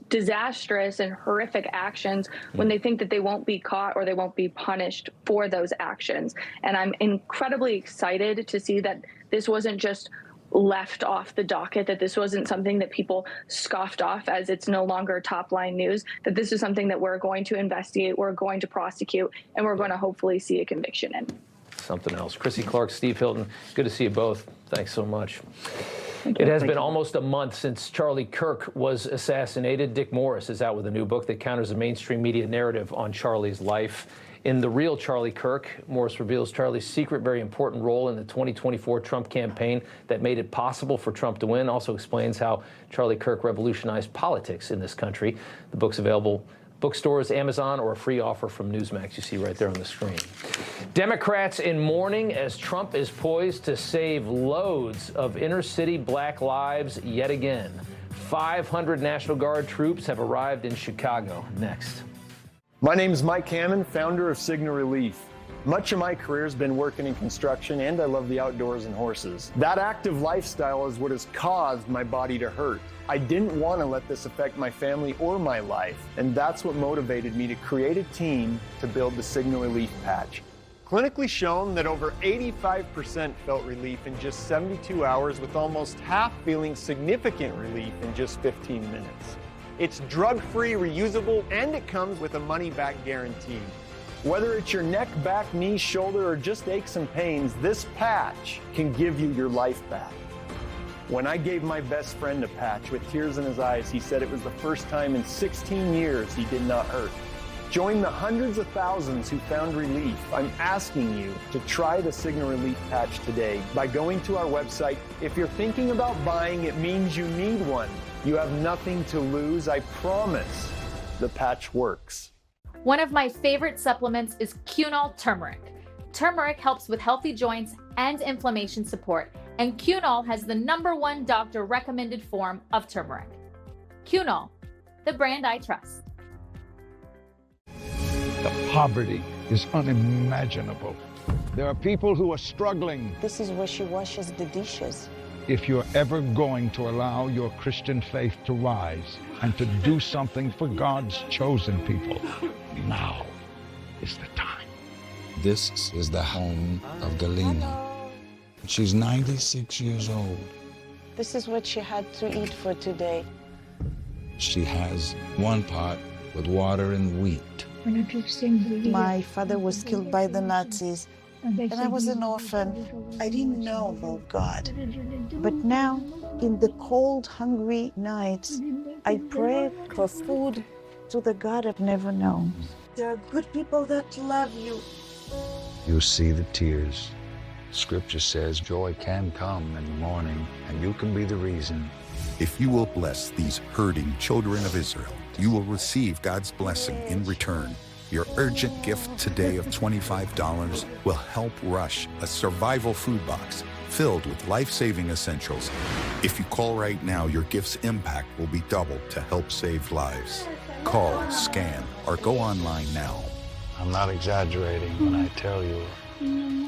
disastrous and horrific actions when they think that they won't be caught or they won't be punished for those actions. And I'm incredibly excited to see that this wasn't just left off the docket, that this wasn't something that people scoffed off as it's no longer top line news, that this is something that we're going to investigate, we're going to prosecute, and we're going to hopefully see a conviction in. Something else. Chrissy Clark, Steve Hilton, good to see you both. Thanks so much. It has been almost a month since Charlie Kirk was assassinated. Dick Morris is out with a new book that counters the mainstream media narrative on Charlie's life. In The Real Charlie Kirk, Morris reveals Charlie's secret, very important role in the 2024 Trump campaign that made it possible for Trump to win. Also explains how Charlie Kirk revolutionized politics in this country. The book's available bookstores, Amazon, or a free offer from Newsmax. You see right there on the screen. Democrats in mourning as Trump is poised to save loads of inner-city black lives yet again. 500 National Guard troops have arrived in Chicago. Next. My name is Mike Hammond, founder of Signal Relief. Much of my career has been working in construction, and I love the outdoors and horses. That active lifestyle is what has caused my body to hurt. I didn't want to let this affect my family or my life, and that's what motivated me to create a team to build the Signal Relief patch. Clinically shown that over 85% felt relief in just 72 hours, with almost half feeling significant relief in just 15 minutes. It's drug-free, reusable, and it comes with a money-back guarantee. Whether it's your neck, back, knee, shoulder, or just aches and pains, this patch can give you your life back. When I gave my best friend a patch with tears in his eyes, he said it was the first time in 16 years he did not hurt. Join the hundreds of thousands who found relief. I'm asking you to try the Signal Relief patch today by going to our website. If you're thinking about buying, it means you need one. You have nothing to lose. I promise the patch works. One of my favorite supplements is Cunol Turmeric. Turmeric helps with healthy joints and inflammation support, and Cunol has the #1 doctor recommended form of turmeric. Cunol, the brand I trust. The poverty is unimaginable. There are people who are struggling. This is where she washes the dishes. If you're ever going to allow your Christian faith to rise and to do something for God's chosen people, now is the time. This is the home of Galina. She's 96 years old. This is what she had to eat for today. She has one pot with water and wheat. My father was killed by the Nazis, and I was an orphan. I didn't know about God. But now, in the cold, hungry nights, I pray for food to the God I've never known. There are good people that love you. You see the tears. Scripture says joy can come in the morning, and you can be the reason. If you will bless these hurting children of Israel, you will receive God's blessing in return. Your urgent gift today of $25 will help rush a survival food box filled with life-saving essentials. If you call right now, your gift's impact will be doubled to help save lives. Call, scan, or go online now. I'm not exaggerating when I tell you,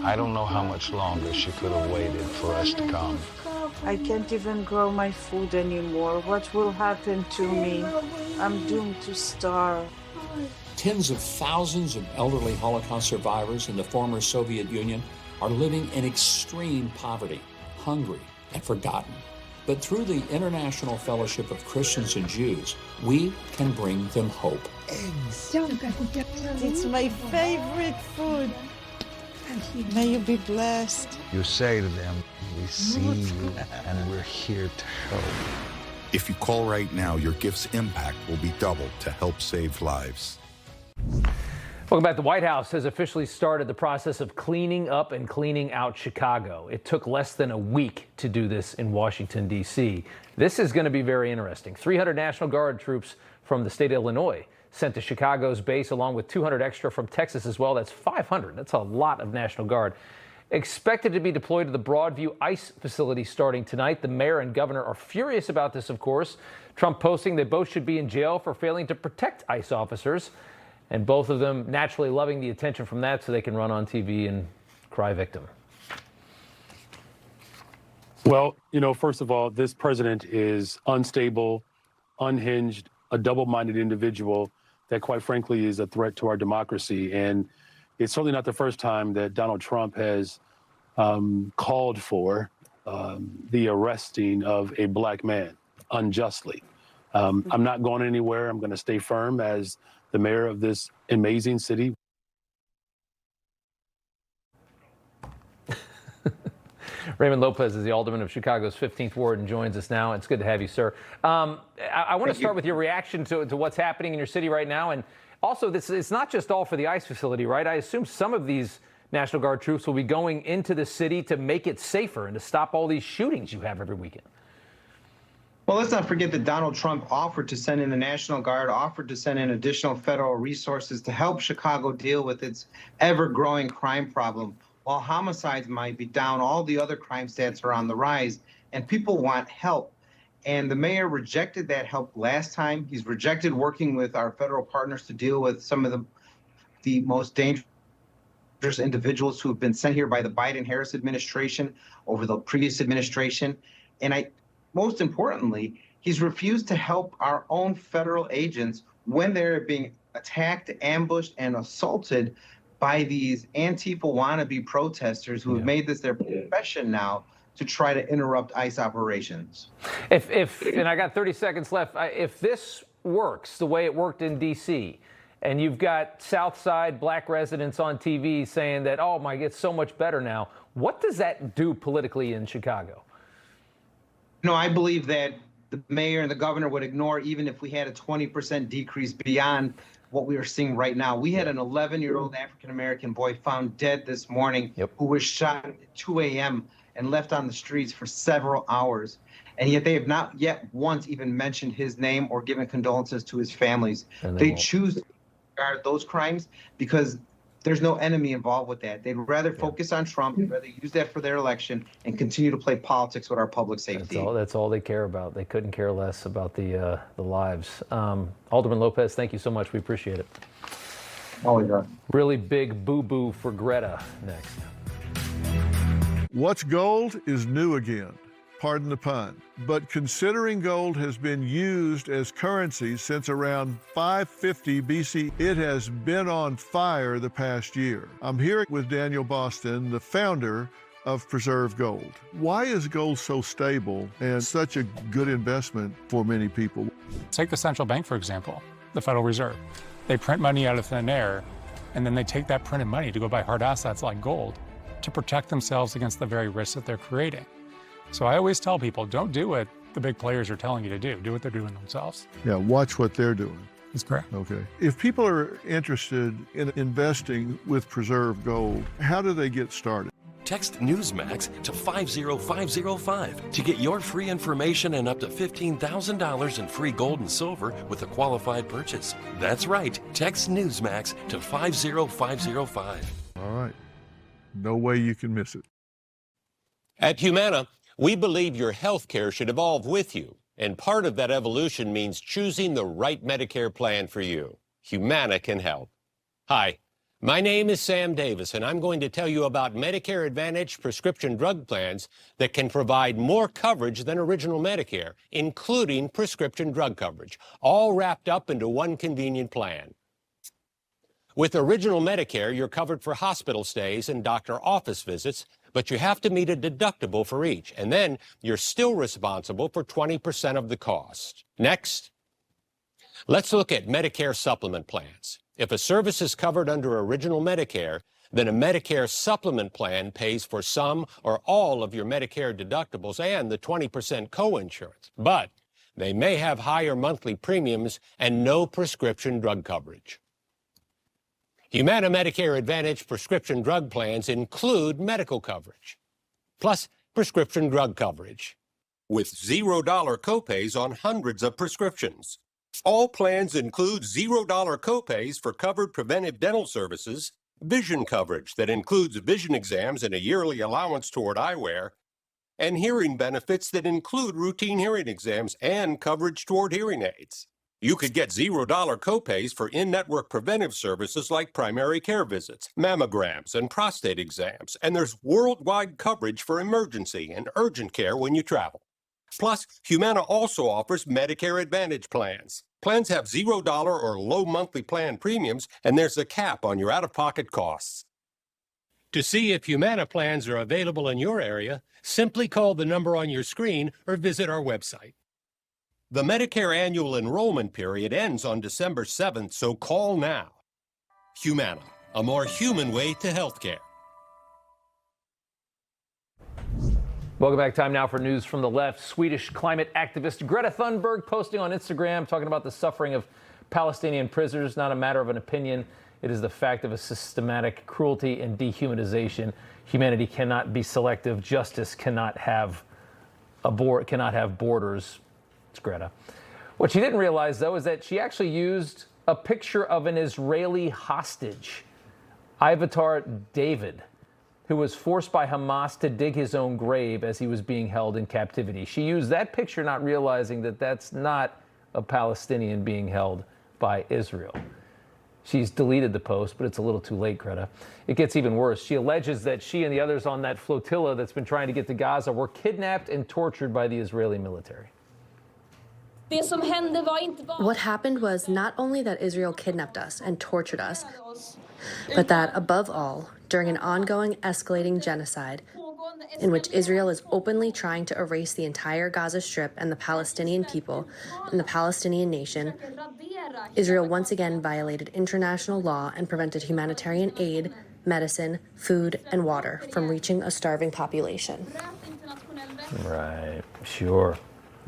I don't know how much longer she could have waited for us to come. I can't even grow my food anymore. What will happen to me? I'm doomed to starve. Tens of thousands of elderly Holocaust survivors in the former Soviet Union are living in extreme poverty, hungry, and forgotten. But through the International Fellowship of Christians and Jews, we can bring them hope. Eggs. It's my favorite food. May you be blessed. You say to them, we see you and we're here to help. If you call right now, your gift's impact will be doubled to help save lives. Welcome back. The White House has officially started the process of cleaning up and cleaning out Chicago. It took less than a week to do this in Washington, D.C. This is going to be very interesting. 300 National Guard troops from the state of Illinois sent to Chicago's base, along with 200 extra from Texas as well. That's 500. That's a lot of National Guard. Expected to be deployed to the Broadview ICE facility starting tonight. The mayor and governor are furious about this, of course. Trump posting that both should be in jail for failing to protect ICE officers. And both of them naturally loving the attention from that so they can run on TV and cry victim. Well, first of all, this president is unstable, unhinged, a double-minded individual that, quite frankly, is a threat to our democracy. And it's certainly not the first time that Donald Trump has called for the arresting of a black man unjustly. I'm not going anywhere. I'm going to stay firm as the mayor of this amazing city. Raymond Lopez is the alderman of Chicago's 15th Ward and joins us now. It's good to have you, sir. I want to start with your reaction to what's happening in your city right now. And also, it's not just all for the ICE facility, right? I assume some of these National Guard troops will be going into the city to make it safer and to stop all these shootings you have every weekend. Well, let's not forget that Donald Trump offered to send in the National Guard, offered to send in additional federal resources to help Chicago deal with its ever-growing crime problem. While homicides might be down, all the other crime stats are on the rise, and people want help. And the mayor rejected that help last time. He's rejected working with our federal partners to deal with some of the most dangerous individuals who have been sent here by the Biden-Harris administration over the previous administration. And most importantly, he's refused to help our own federal agents when they're being attacked, ambushed, and assaulted by these Antifa wannabe protesters who have made this their profession now to try to interrupt ICE operations. And I got 30 seconds left, if this works the way it worked in D.C., and you've got South Side black residents on TV saying that, oh my, it's so much better now, what does that do politically in Chicago? I believe that the mayor and the governor would ignore even if we had a 20% decrease beyond what we are seeing right now. We had an 11-year-old African-American boy found dead this morning who was shot at 2 a.m. and left on the streets for several hours. And yet they have not yet once even mentioned his name or given condolences to his families. They choose to regard those crimes because there's no enemy involved with that. They'd rather focus on Trump, they'd rather use that for their election and continue to play politics with our public safety. That's all they care about. They couldn't care less about the lives. Alderman Lopez, thank you so much. We appreciate it. Always. Really big boo-boo for Greta next. What's gold is new again. Pardon the pun. But considering gold has been used as currency since around 550 BC, it has been on fire the past year. I'm here with Daniel Boston, the founder of Preserve Gold. Why is gold so stable and such a good investment for many people? Take the central bank, for example, the Federal Reserve. They print money out of thin air, and then they take that printed money to go buy hard assets like gold to protect themselves against the very risks that they're creating. So I always tell people, don't do what the big players are telling you to do. Do what they're doing themselves. Yeah, watch what they're doing. That's correct. Okay. If people are interested in investing with Preserve Gold, how do they get started? Text Newsmax to 50505 to get your free information and up to $15,000 in free gold and silver with a qualified purchase. That's right. Text Newsmax to 50505. All right. No way you can miss it. At Humana, we believe your health care should evolve with you, and part of that evolution means choosing the right Medicare plan for you. Humana can help. Hi, My name is Sam Davis, and I'm going to tell you about Medicare Advantage prescription drug plans that can provide more coverage than original Medicare, including prescription drug coverage, all wrapped up into one convenient plan. With original Medicare, you're covered for hospital stays and doctor office visits, but you have to meet a deductible for each, and then you're still responsible for 20% of the cost. Next, let's look at Medicare supplement plans. If a service is covered under original Medicare, then a Medicare supplement plan pays for some or all of your Medicare deductibles and the 20% coinsurance. But they may have higher monthly premiums and no prescription drug coverage. Humana Medicare Advantage prescription drug plans include medical coverage, plus prescription drug coverage, with $0 copays on hundreds of prescriptions. All plans include $0 copays for covered preventive dental services, vision coverage that includes vision exams and a yearly allowance toward eyewear, and hearing benefits that include routine hearing exams and coverage toward hearing aids. You could get $0 copays for in-network preventive services like primary care visits, mammograms, and prostate exams, and there's worldwide coverage for emergency and urgent care when you travel. Plus, Humana also offers Medicare Advantage plans. Plans have $0 or low monthly plan premiums, and there's a cap on your out-of-pocket costs. To see if Humana plans are available in your area, simply call the number on your screen or visit our website. The Medicare annual enrollment period ends on December 7th, so call now. Humana, a more human way to healthcare. Welcome back. Time now for news from the left. Swedish climate activist Greta Thunberg posting on Instagram talking about the suffering of Palestinian prisoners. Not a matter of an opinion. It is the fact of a systematic cruelty and dehumanization. Humanity cannot be selective. Justice cannot have borders. It's Greta. What she didn't realize, though, is that she actually used a picture of an Israeli hostage, Ivatar David, who was forced by Hamas to dig his own grave as he was being held in captivity. She used that picture not realizing that that's not a Palestinian being held by Israel. She's deleted the post, but it's a little too late, Greta. It gets even worse. She alleges that she and the others on that flotilla that's been trying to get to Gaza were kidnapped and tortured by the Israeli military. What happened was not only that Israel kidnapped us and tortured us, but that, above all, during an ongoing, escalating genocide, in which Israel is openly trying to erase the entire Gaza Strip and the Palestinian people and the Palestinian nation, Israel once again violated international law and prevented humanitarian aid, medicine, food, and water from reaching a starving population. Right, sure.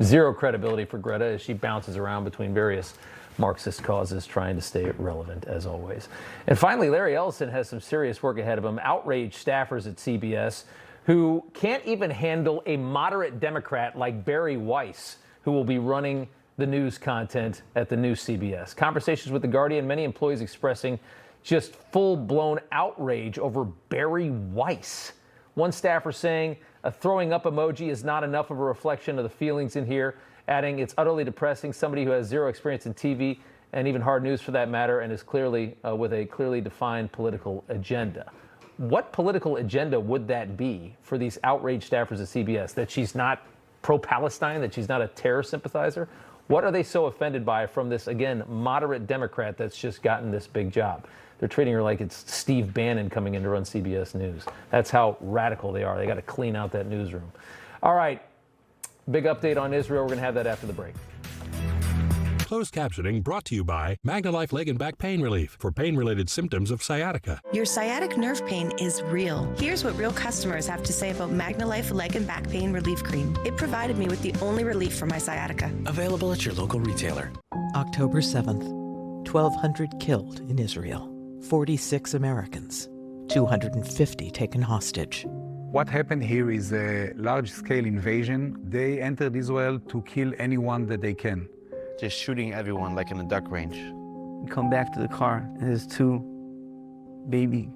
Zero credibility for Greta as she bounces around between various Marxist causes, trying to stay relevant as always. And finally, Larry Ellison has some serious work ahead of him. Outraged staffers at CBS who can't even handle a moderate Democrat like Barry Weiss, who will be running the news content at the new CBS. Conversations with The Guardian, many employees expressing just full-blown outrage over Barry Weiss. One staffer saying a throwing up emoji is not enough of a reflection of the feelings in here, adding it's utterly depressing. Somebody who has zero experience in TV and even hard news for that matter, and is clearly with a clearly defined political agenda. What political agenda would that be for these outraged staffers at CBS? That she's not pro-Palestine, that she's not a terror sympathizer? What are they so offended by from this, again, moderate Democrat that's just gotten this big job? They're treating her like it's Steve Bannon coming in to run CBS News. That's how radical they are. They got to clean out that newsroom. All right, big update on Israel. We're going to have that after the break. Closed captioning brought to you by MagnaLife Leg and Back Pain Relief for pain-related symptoms of sciatica. Your sciatic nerve pain is real. Here's what real customers have to say about MagnaLife Leg and Back Pain Relief Cream. It provided me with the only relief for my sciatica. Available at your local retailer. October 7th, 1,200 killed in Israel. 46 Americans, 250 taken hostage. What happened here is a large-scale invasion. They entered Israel to kill anyone that they can. Just shooting everyone like in a duck range. We come back to the car, and there's 2 baby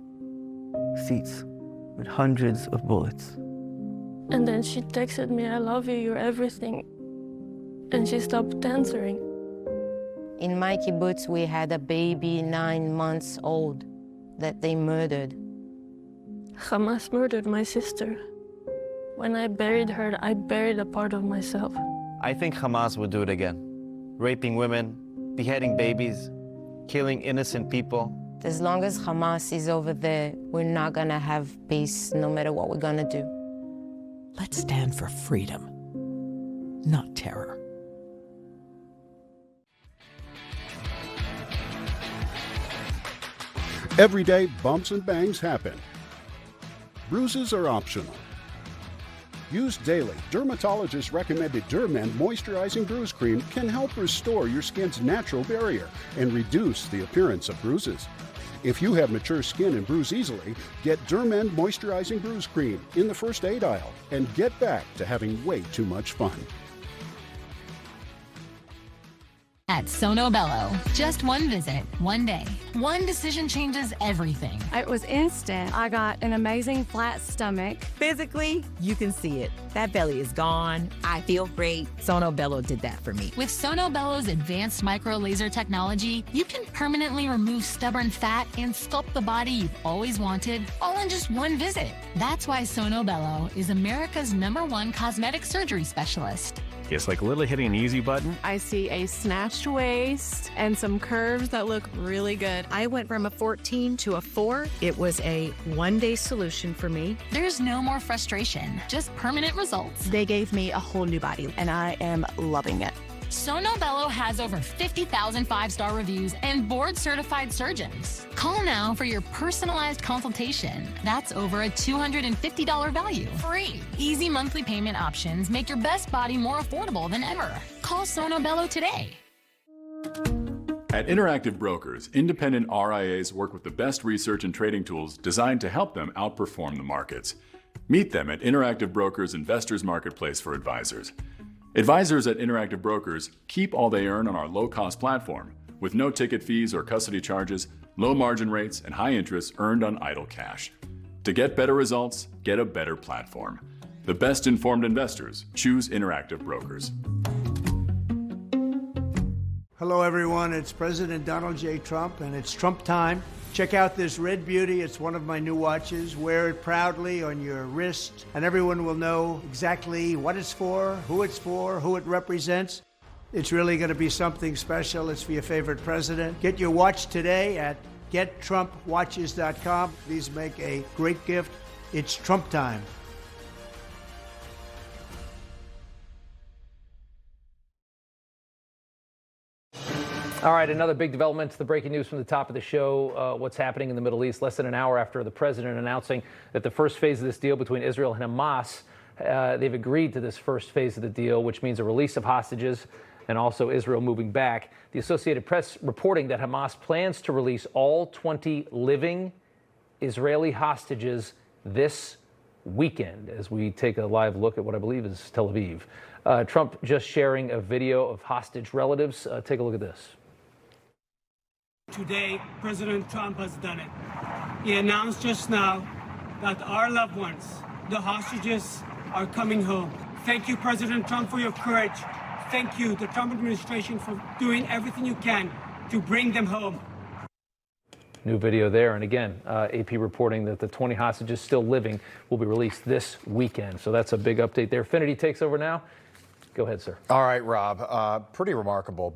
seats with hundreds of bullets. And then she texted me, I love you, you're everything. And she stopped answering. In my kibbutz, we had a baby 9 months old. that they murdered? Hamas murdered my sister. When I buried her, I buried a part of myself. I think Hamas would do it again. Raping women, beheading babies, killing innocent people. As long as Hamas is over there, we're not gonna have peace no matter what we're gonna do. Let's stand for freedom, not terror. Every day, bumps and bangs happen. Bruises are optional. Used daily, dermatologist recommended Dermend Moisturizing Bruise Cream can help restore your skin's natural barrier and reduce the appearance of bruises. If you have mature skin and bruise easily, get Dermend Moisturizing Bruise Cream in the first aid aisle and get back to having way too much fun. At Sono Bello, just one visit, one day, one decision changes everything. It was instant. I got an amazing flat stomach. Physically, you can see it. That belly is gone. I feel great. Sono Bello did that for me. With Sono Bello's advanced micro laser technology, you can permanently remove stubborn fat and sculpt the body you've always wanted, all in just one visit. That's why Sono Bello is America's #1 cosmetic surgery specialist. It's like literally hitting an easy button. I see a snatched waist and some curves that look really good. I went from a 14 to a 4. It was a one-day solution for me. There's no more frustration, just permanent results. They gave me a whole new body, and I am loving it. Sono Bello has over 50,000 5-star reviews and board-certified surgeons. Call now for your personalized consultation. That's over a $250 value. Free. Easy monthly payment options make your best body more affordable than ever. Call Sono Bello today. At Interactive Brokers, independent RIAs work with the best research and trading tools designed to help them outperform the markets. Meet them at Interactive Brokers Investors Marketplace for Advisors. Advisors at Interactive Brokers keep all they earn on our low-cost platform, with no ticket fees or custody charges, low margin rates, and high interest earned on idle cash. To get better results, get a better platform. The best informed investors choose Interactive Brokers. Hello, everyone. It's President Donald J. Trump, and it's Trump time. Check out this red beauty. It's one of my new watches. Wear it proudly on your wrist, and everyone will know exactly what it's for, who it represents. It's really going to be something special. It's for your favorite president. Get your watch today at gettrumpwatches.com. These make a great gift. It's Trump time. All right, another big development, the breaking news from the top of the show, what's happening in the Middle East. Less than an hour after the president announcing that the first phase of this deal between Israel and Hamas, they've agreed to this first phase of the deal, which means a release of hostages and also Israel moving back. The Associated Press reporting that Hamas plans to release all 20 living Israeli hostages this weekend, as we take a live look at what I believe is Tel Aviv. Trump just sharing a video of hostage relatives. Take a look at this. Today, President Trump has done it. He announced just now that our loved ones, the hostages, are coming home. Thank you, President Trump, for your courage. Thank you, the Trump administration, for doing everything you can to bring them home. New video there. And again, AP reporting that the 20 hostages still living will be released this weekend. So that's a big update there. Finity takes over now. Go ahead, sir. All right, Rob. Pretty remarkable.